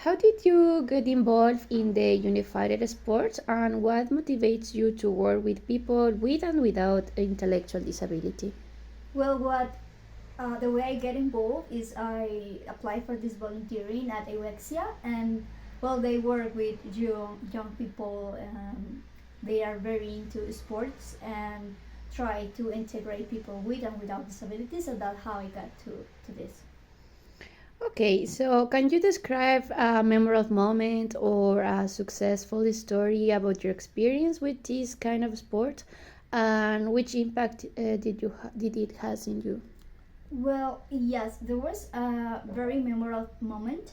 How did you get involved in the unified sports and what motivates you to work with people with and without intellectual disability? Well, what the way I get involved is I apply for this volunteering at A.M.Euexia, and well, they work with young people. They are very into sports and try to integrate people with and without disabilities. So that's how I got to this. Okay, so can you describe a memorable moment or a successful story about your experience with this kind of sport and which impact did it has in you? Well, yes, there was a very memorable moment.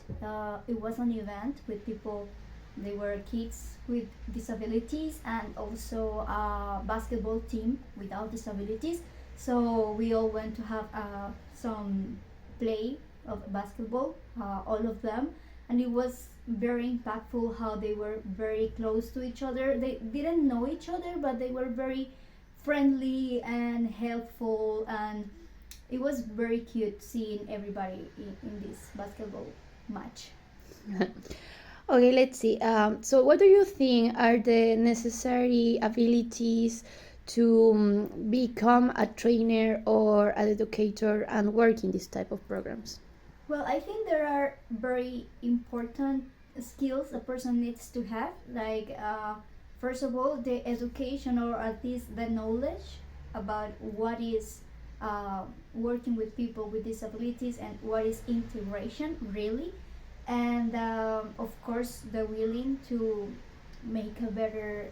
It was an event with people, they were kids with disabilities and also a basketball team without disabilities. So we all went to have some play of basketball, all of them, and it was very impactful how they were very close to each other. They didn't know each other, but they were very friendly and helpful, and it was very cute seeing everybody in this basketball match. Okay, let's see. So, what do you think are the necessary abilities to become a trainer or an educator and work in this type of programs? Well, I think there are very important skills a person needs to have. Like, first of all, the education or at least the knowledge about what is working with people with disabilities and what is integration really. And of course, the willing to make a better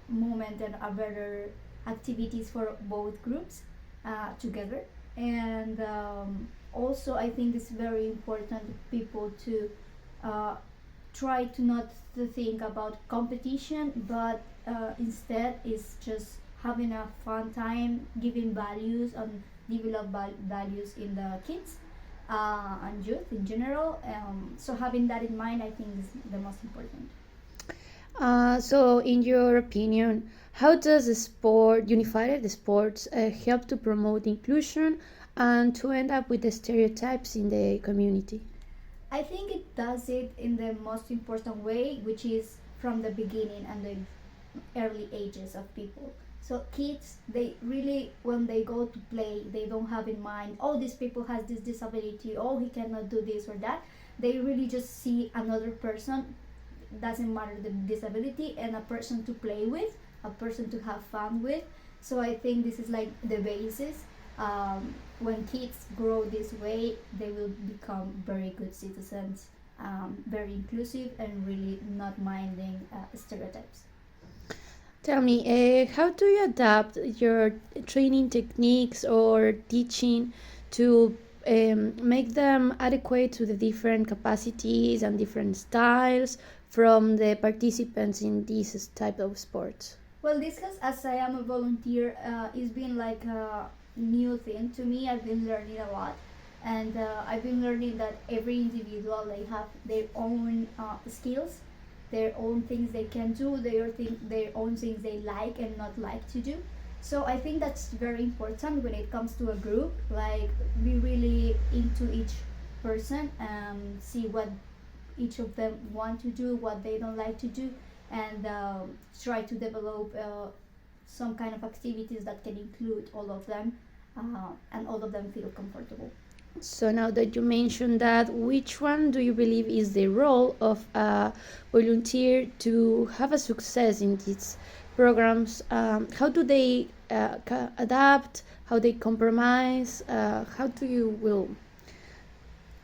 moment and a better activities for both groups together. And also, I think it's very important people to uh, try to not to think about competition, but instead is just having a fun time, giving values and develop values in the kids and youth in general. So having that in mind, I think is the most important. So, in your opinion, how does the sport, unified sports, help to promote inclusion and to end up with the stereotypes in the community? I think it does it in the most important way, which is from the beginning and the early ages of people. So kids, they really, when they go to play, they don't have in mind, oh, this people has this disability, oh, he cannot do this or that. They really just see another person, doesn't matter the disability, and a person to play with, a person to have fun with. So I think this is like the basis. When kids grow this way, they will become very good citizens, very inclusive, and really not minding stereotypes. Tell me, how do you adapt your training techniques or teaching to make them adequate to the different capacities and different styles from the participants in this type of sports? Well, this has, as I am a volunteer, it's been like a new thing to me. I've been learning a lot, and I've been learning that every individual they have their own skills, their own things they can do, their own things they like and not like to do. So I think that's very important when it comes to a group. Like be really into each person and see what each of them want to do, what they don't like to do, and try to develop some kind of activities that can include all of them and all of them feel comfortable. So now that you mentioned that, which one do you believe is the role of a volunteer to have a success in these programs? How do they adapt? How they compromise? How do you will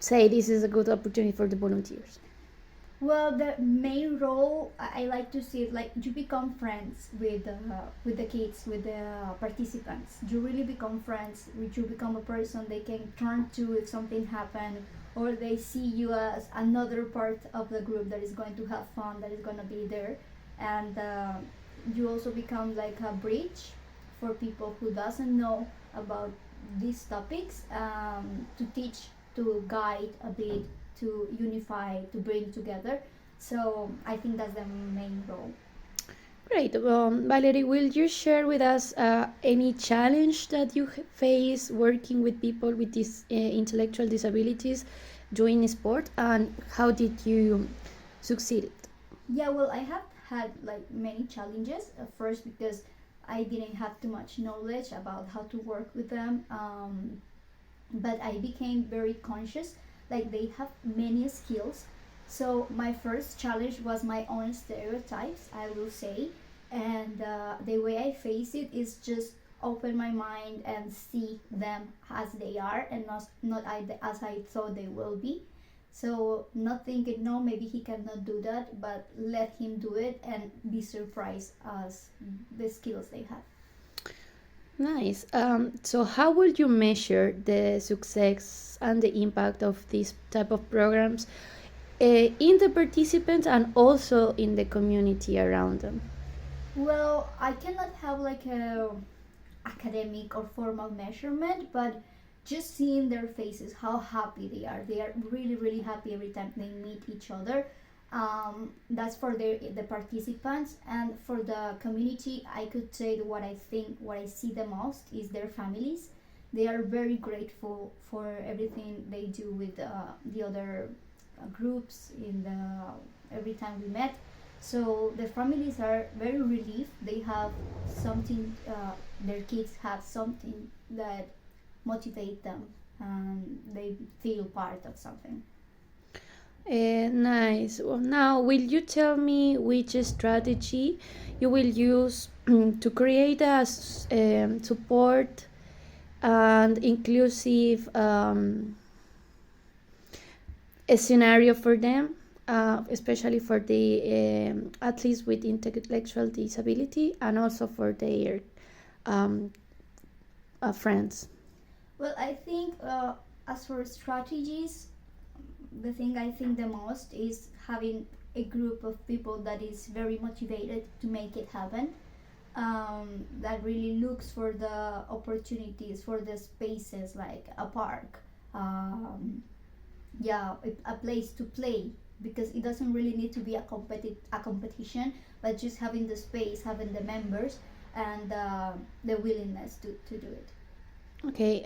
say this is a good opportunity for the volunteers? Well, the main role I like to see it like you become friends with the kids, with the participants. You really become friends. You become a person they can turn to if something happen, or they see you as another part of the group that is going to have fun, that is going to be there, and you also become like a bridge for people who doesn't know about these topics, to teach, to guide a bit, to unify, to bring together. So I think that's the main role. Great. Valerie, will you share with us any challenge that you face working with people with these intellectual disabilities? doing sport, and how did you succeed? Yeah, well, I have had like many challenges. First, because I didn't have too much knowledge about how to work with them. But I became very conscious. Like they have many skills. So my first challenge was my own stereotypes, I will say, and the way I face it is just open my mind and see them as they are and not as I thought they will be. So not thinking no, maybe he cannot do that, but let him do it and be surprised as the skills they have. Nice. So, how would you measure the success and the impact of these type of programs in the participants and also in the community around them? Well, I cannot have like a academic or formal measurement, but just seeing their faces, how happy they are. They are really, really happy every time they meet each other. That's for the participants, and for the community, I could say that what I see the most is their families. They are very grateful for everything they do with the other groups in the every time we met. So the families are very relieved. They have something. Their kids have something that motivate them, and they feel part of something. Nice. Well, now, will you tell me which strategy you will use to create a support and inclusive a scenario for them, especially for the athletes with intellectual disability and also for their um, friends? Well, I think as for strategies, the thing I think the most is having a group of people that is very motivated to make it happen. That really looks for the opportunities, for the spaces like a park, yeah, a place to play, because it doesn't really need to be a competition, but just having the space, having the members, and the willingness to do it. Okay,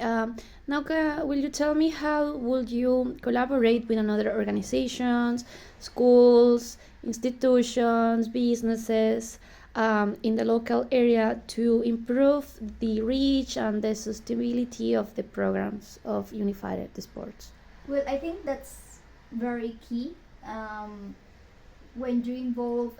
now will you tell me how would you collaborate with another organizations, schools, institutions, businesses in the local area to improve the reach and the sustainability of the programs of Unified Sports? Well, I think that's very key. When you involve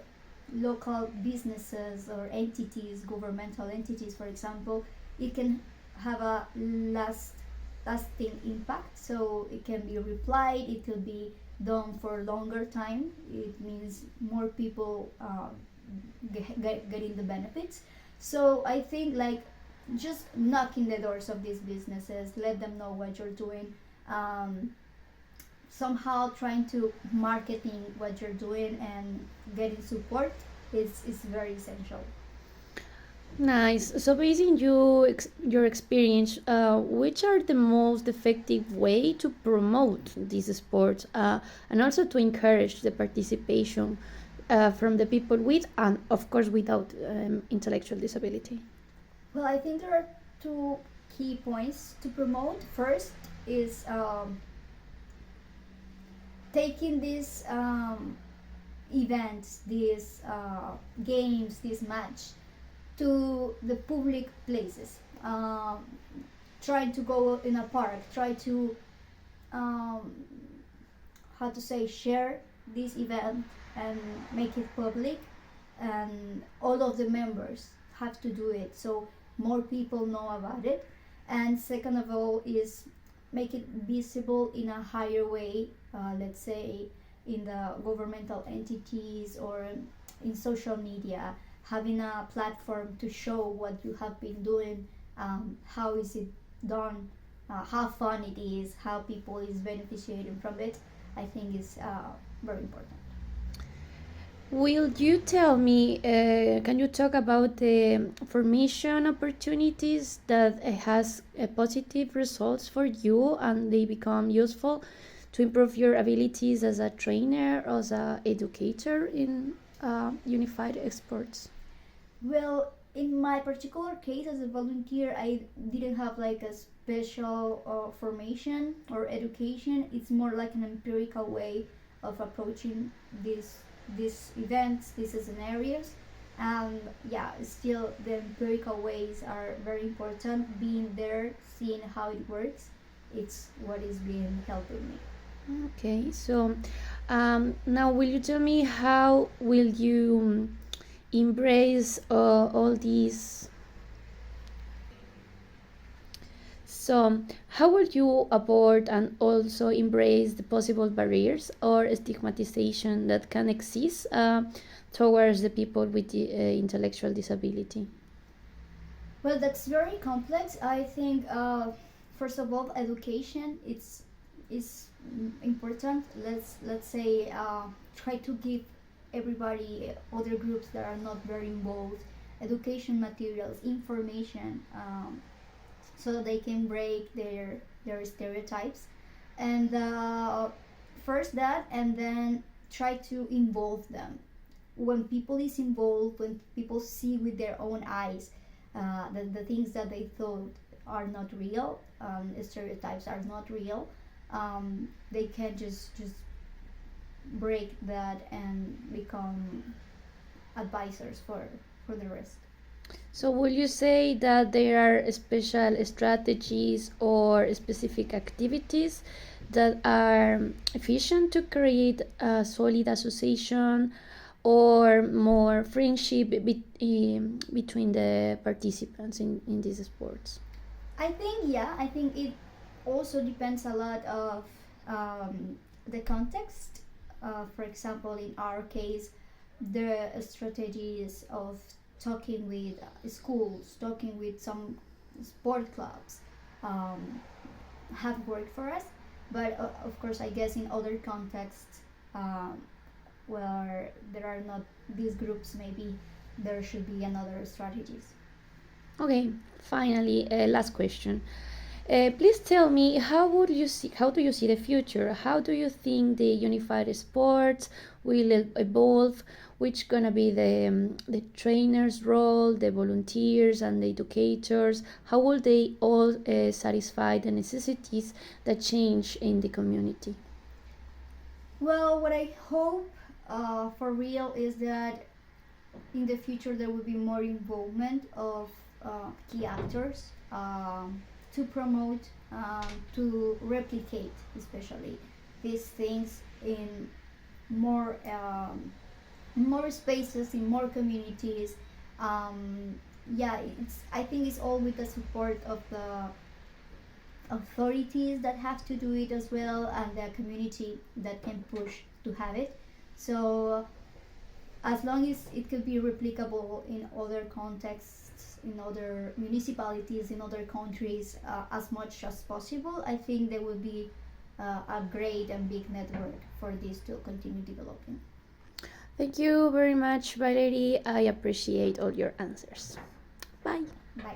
local businesses or entities, governmental entities, for example, it can have a lasting impact. So it can be replied, it can be done for a longer time. It means more people getting the benefits. So I think like just knocking the doors of these businesses, let them know what you're doing. Um, Somehow trying to marketing what you're doing and getting support is very essential. Nice. So, based on your experience, which are the most effective way to promote these sports and also to encourage the participation from the people with and, of course, without intellectual disability? Well, I think there are two key points to promote. First is taking these events, these games, this match to the public places. Try to go in a park. Try to um, how to say share this event and make it public, and all of the members have to do it so more people know about it. And second of all is make it visible in a higher way, let's say in the governmental entities or in social media, having a platform to show what you have been doing, how is it done, how fun it is, how people is beneficiating from it. I think is very important. Will you tell me, can you talk about the formation opportunities that has positive results for you and they become useful to improve your abilities as a trainer, as a educator in unified exports? Well, in my particular case as a volunteer, I didn't have like a special formation or education. It's more like an empirical way of approaching these events, these scenarios. Yeah, still the empirical ways are very important. Being there, seeing how it works, it's what is being helping me. Okay, so now will you tell me how will you embrace all these? So, how will you avoid and also embrace the possible barriers or stigmatization that can exist towards the people with the, intellectual disability? Well, that's very complex. I think first of all, education is important. Let's say try to give everybody, other groups that are not very involved, education materials, information, so they can break their stereotypes, and first that, and then try to involve them. When people is involved, when people see with their own eyes the things that they thought are not real, stereotypes are not real, they can just break that and become advisors for the rest. So, will you say that there are special strategies or specific activities that are efficient to create a solid association or more friendship between the participants in these sports? I think it also depends a lot of the context. For example, in our case, the strategies of talking with schools, talking with some sport clubs, um, have worked for us. But of course, I guess in other contexts where there are not these groups, maybe there should be another strategies. Okay, finally, last question. Please tell me how do you see the future? How do you think the unified sports will evolve? Which gonna be the trainers' role, the volunteers, and the educators? How will they all satisfy the necessities that change in the community? Well, what I hope for real is that in the future there will be more involvement of key actors to promote, to replicate, especially these things in more more spaces, in more communities. Yeah, it's, I think it's all with the support of the authorities that have to do it as well, and the community that can push to have it. So as long as it could be replicable in other contexts, in other municipalities, in other countries, as much as possible, I think there will be a great and big network for this to continue developing. Thank you very much, Valerie. I appreciate all your answers. Bye. Bye.